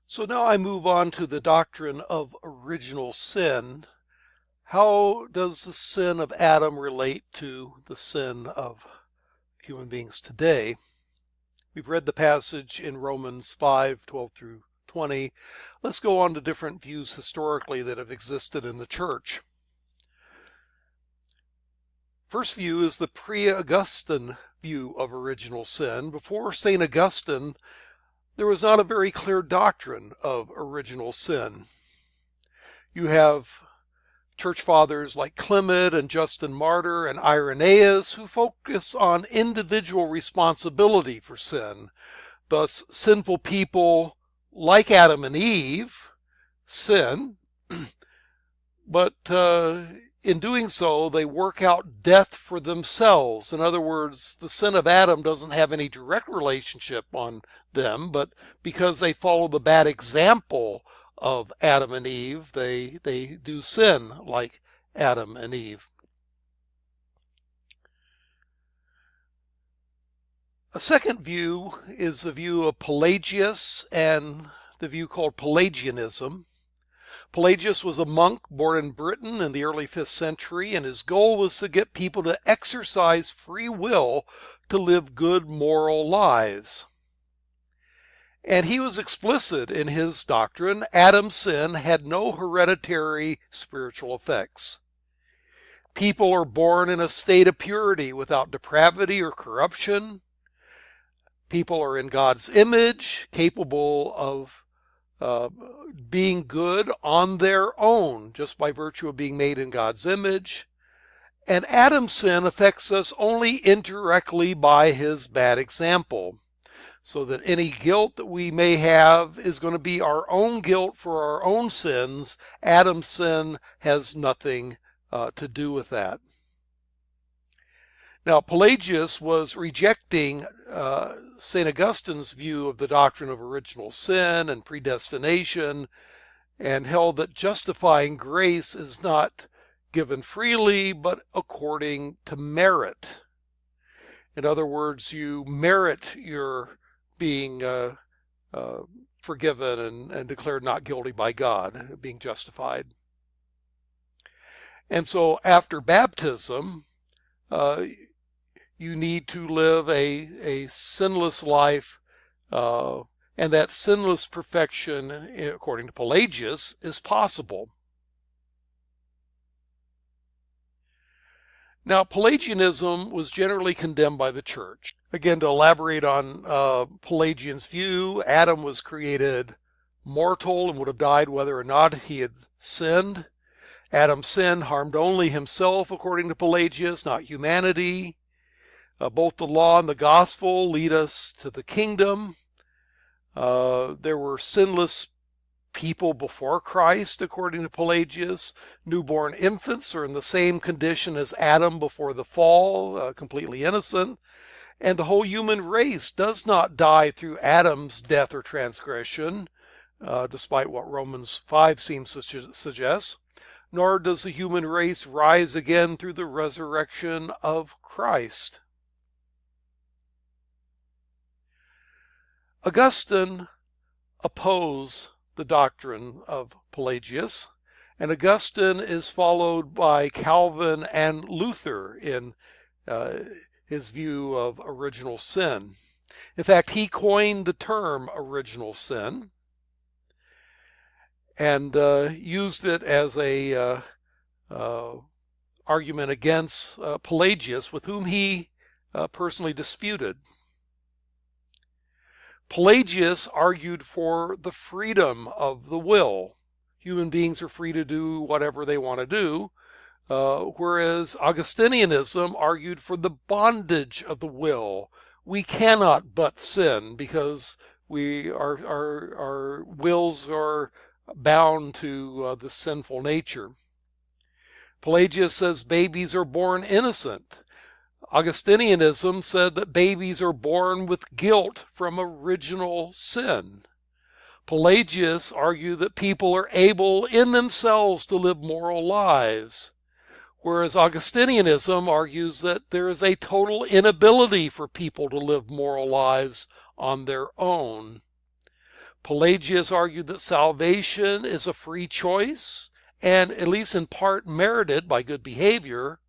So now I move on to the doctrine of original sin. How does the sin of Adam relate to the sin of human beings today? We've read the passage in Romans 5:12 through 20. Let's go on to different views historically that have existed in the church. First view is the pre-Augustine view of original sin. Before St. Augustine, there was not a very clear doctrine of original sin. You have church fathers like Clement and Justin Martyr and Irenaeus who focus on individual responsibility for sin. Thus, sinful people like Adam and Eve sin, but in doing so, they work out death for themselves. In other words, the sin of Adam doesn't have any direct relationship on them, but because they follow the bad example of Adam and Eve, they do sin like Adam and Eve. A second view is the view of Pelagius and the view called Pelagianism. Pelagius was a monk born in Britain in the early 5th century, and his goal was to get people to exercise free will to live good moral lives. And he was explicit in his doctrine. Adam's sin had no hereditary spiritual effects. People are born in a state of purity without depravity or corruption. People are in God's image, capable of being good on their own, just by virtue of being made in God's image. And Adam's sin affects us only indirectly by his bad example, so that any guilt that we may have is going to be our own guilt for our own sins. Adam's sin has nothing to do with that. Now, Pelagius was rejecting St. Augustine's view of the doctrine of original sin and predestination, and held that justifying grace is not given freely, but according to merit. In other words, you merit your being forgiven and declared not guilty by God, being justified. And so after baptism, you need to live a sinless life, and that sinless perfection, according to Pelagius, is possible. Now, Pelagianism was generally condemned by the church. Again, to elaborate on Pelagian's view, Adam was created mortal and would have died whether or not he had sinned. Adam's sin harmed only himself, according to Pelagius, not humanity. Both the law and the gospel lead us to the kingdom. There were sinless people before Christ, according to Pelagius. Newborn infants are in the same condition as Adam before the fall, completely innocent. And the whole human race does not die through Adam's death or transgression, despite what Romans 5 seems to suggest. Nor does the human race rise again through the resurrection of Christ. Augustine opposed the doctrine of Pelagius, and Augustine is followed by Calvin and Luther in his view of original sin. In fact, he coined the term original sin and used it as a argument against Pelagius, with whom he personally disputed. Pelagius argued for the freedom of the will. Human beings are free to do whatever they want to do, whereas Augustinianism argued for the bondage of the will. We cannot but sin because our wills are bound to the sinful nature. Pelagius says babies are born innocent. Augustinianism said that babies are born with guilt from original sin. Pelagius argued that people are able in themselves to live moral lives, whereas Augustinianism argues that there is a total inability for people to live moral lives on their own. Pelagius argued that salvation is a free choice and, at least in part, merited by good behavior,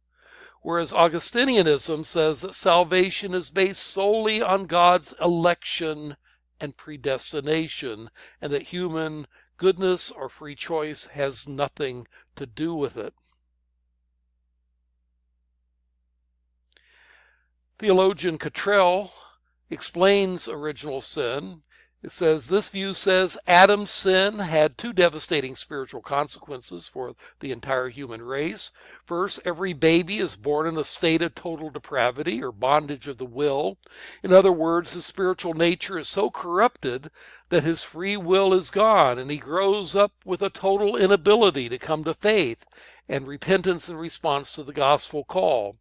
whereas Augustinianism says that salvation is based solely on God's election and predestination, and that human goodness or free choice has nothing to do with it. Theologian Cottrell explains original sin. It says, this view says Adam's sin had two devastating spiritual consequences for the entire human race. First, every baby is born in a state of total depravity or bondage of the will. In other words, his spiritual nature is so corrupted that his free will is gone, and he grows up with a total inability to come to faith and repentance in response to the gospel call.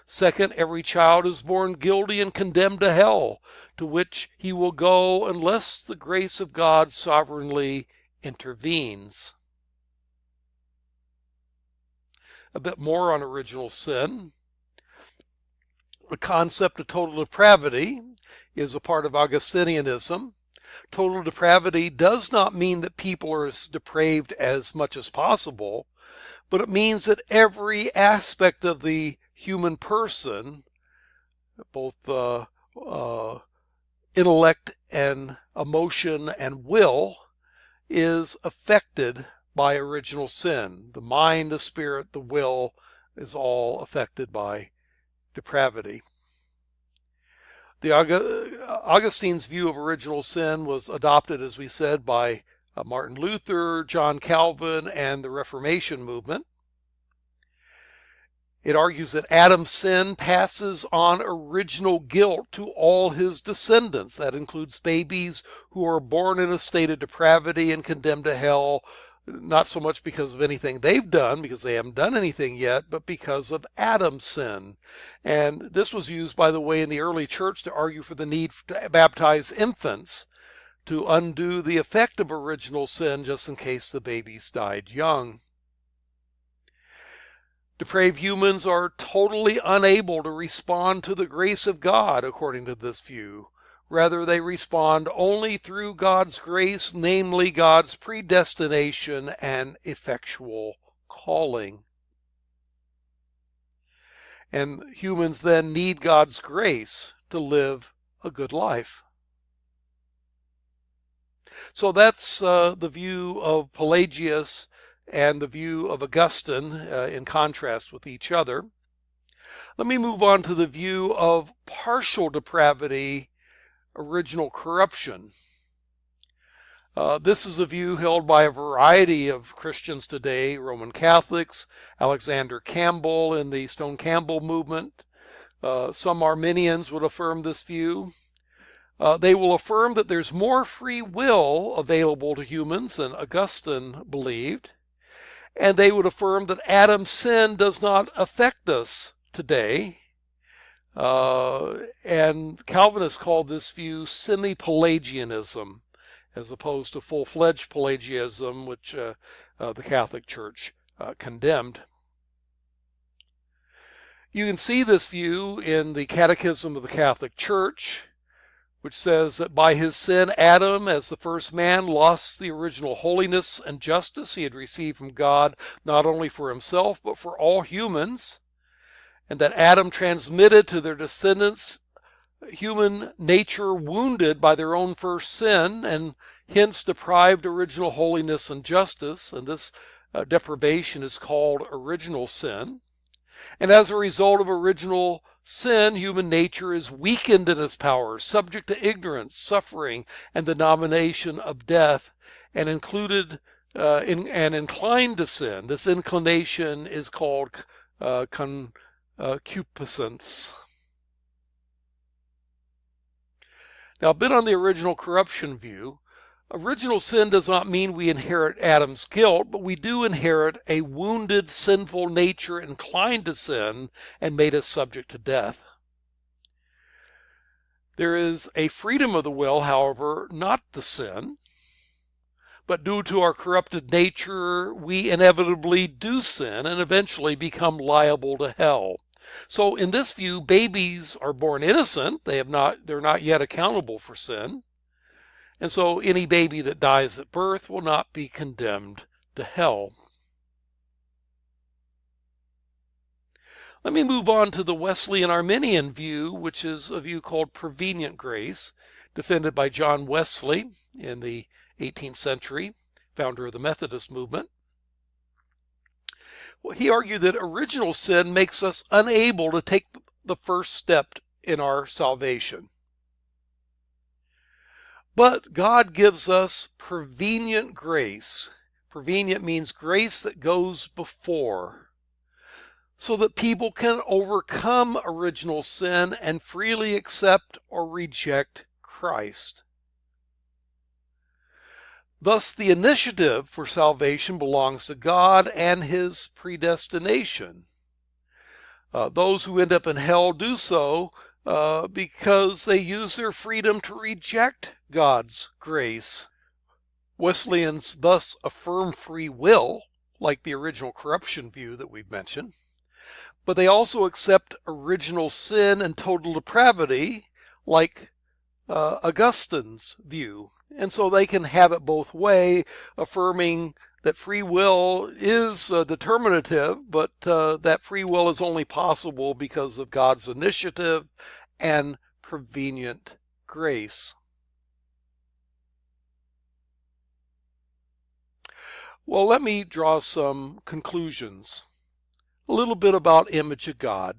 Second, every child is born guilty and condemned to hell, to which he will go unless the grace of God sovereignly intervenes. A bit more on original sin. The concept of total depravity is a part of Augustinianism. Total depravity does not mean that people are as depraved as much as possible, but it means that every aspect of the human person, both intellect and emotion and will, is affected by original sin. The mind, the spirit, the will is all affected by depravity. Augustine's view of original sin was adopted, as we said, by Martin Luther, John Calvin, and the Reformation movement. It argues that Adam's sin passes on original guilt to all his descendants. That includes babies who are born in a state of depravity and condemned to hell, not so much because of anything they've done, because they haven't done anything yet, but because of Adam's sin. And this was used, by the way, in the early church to argue for the need to baptize infants to undo the effect of original sin, just in case the babies died young. Depraved humans are totally unable to respond to the grace of God, according to this view. Rather, they respond only through God's grace, namely God's predestination and effectual calling. And humans then need God's grace to live a good life. So that's the view of Pelagius and the view of Augustine in contrast with each other. Let me move on to the view of partial depravity, original corruption. This is a view held by a variety of Christians today: Roman Catholics, Alexander Campbell in the Stone Campbell movement. Some Arminians would affirm this view. They will affirm that there's more free will available to humans than Augustine believed. And they would affirm that Adam's sin does not affect us today. And Calvinists called this view semi-Pelagianism, as opposed to full-fledged Pelagianism, which the Catholic Church condemned. You can see this view in the Catechism of the Catholic Church, which says that by his sin, Adam, as the first man, lost the original holiness and justice he had received from God, not only for himself, but for all humans, and that Adam transmitted to their descendants human nature wounded by their own first sin, and hence deprived original holiness and justice, and this deprivation is called original sin. And as a result of original sin, human nature is weakened in its power, subject to ignorance, suffering, and the domination of death, and included and inclined to sin. This inclination is called concupiscence. Now, a bit on the original corruption view. Original sin does not mean we inherit Adam's guilt, but we do inherit a wounded, sinful nature inclined to sin and made us subject to death. There is a freedom of the will, however, not to sin, but due to our corrupted nature, we inevitably do sin and eventually become liable to hell. So in this view, babies are born innocent. They're not yet accountable for sin. And so any baby that dies at birth will not be condemned to hell. Let me move on to the Wesleyan Arminian view, which is a view called prevenient grace, defended by John Wesley in the 18th century, founder of the Methodist movement. Well, he argued that original sin makes us unable to take the first step in our salvation. But God gives us prevenient grace. Prevenient means grace that goes before, so that people can overcome original sin and freely accept or reject Christ. Thus, the initiative for salvation belongs to God and His predestination. Those who end up in hell do so because they use their freedom to reject God's grace. Wesleyans thus affirm free will, like the original corruption view that we've mentioned, but they also accept original sin and total depravity, like Augustine's view. And so they can have it both ways, affirming that free will is determinative, but that free will is only possible because of God's initiative and prevenient grace. Well, let me draw some conclusions. A little bit about image of God.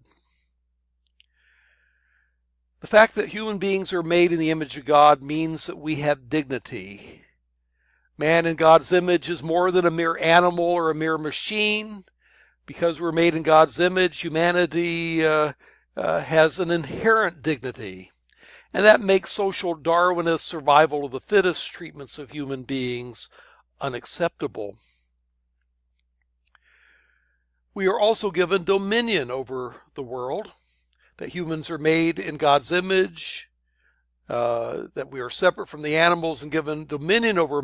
The fact that human beings are made in the image of God means that we have dignity. Man in God's image is more than a mere animal or a mere machine. Because we're made in God's image, humanity has an inherent dignity. And that makes social Darwinist survival of the fittest treatments of human beings unacceptable. We are also given dominion over the world, that humans are made in God's image, that we are separate from the animals and given dominion over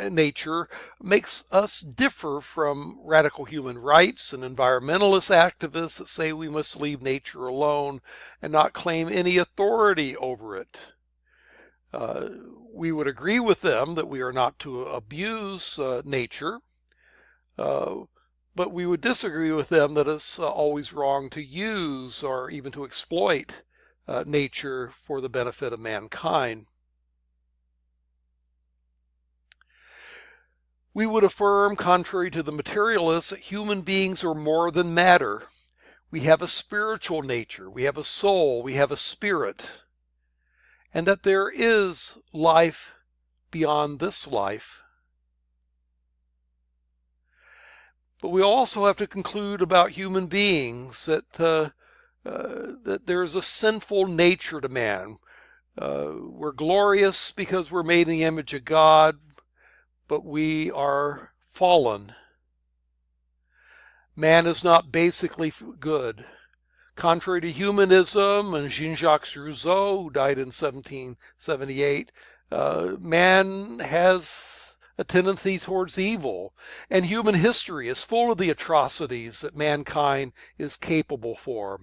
nature, makes us differ from radical human rights and environmentalist activists that say we must leave nature alone and not claim any authority over it. We would agree with them that we are not to abuse nature, but we would disagree with them that it's always wrong to use or even to exploit nature for the benefit of mankind. We would affirm, contrary to the materialists, that human beings are more than matter. We have a spiritual nature, we have a soul, we have a spirit, and that there is life beyond this life. But we also have to conclude about human beings that there's a sinful nature to man. We're glorious because we're made in the image of God, but we are fallen. Man is not basically good. Contrary to humanism and Jean-Jacques Rousseau, who died in 1778, man has a tendency towards evil, and human history is full of the atrocities that mankind is capable for.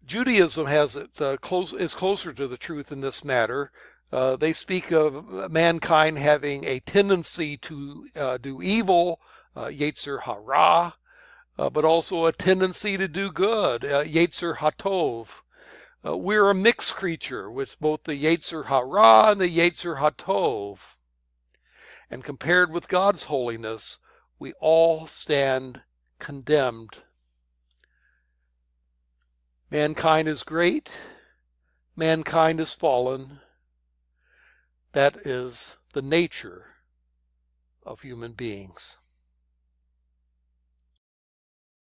Judaism has it is closer to the truth in this matter. They speak of mankind having a tendency to do evil, Yetzer Hara, but also a tendency to do good, Yetzer Hatov. We're a mixed creature with both the Yetzer Hara and the Yetzer Hatov. And compared with God's holiness, we all stand condemned. Mankind is great. Mankind is fallen. That is the nature of human beings.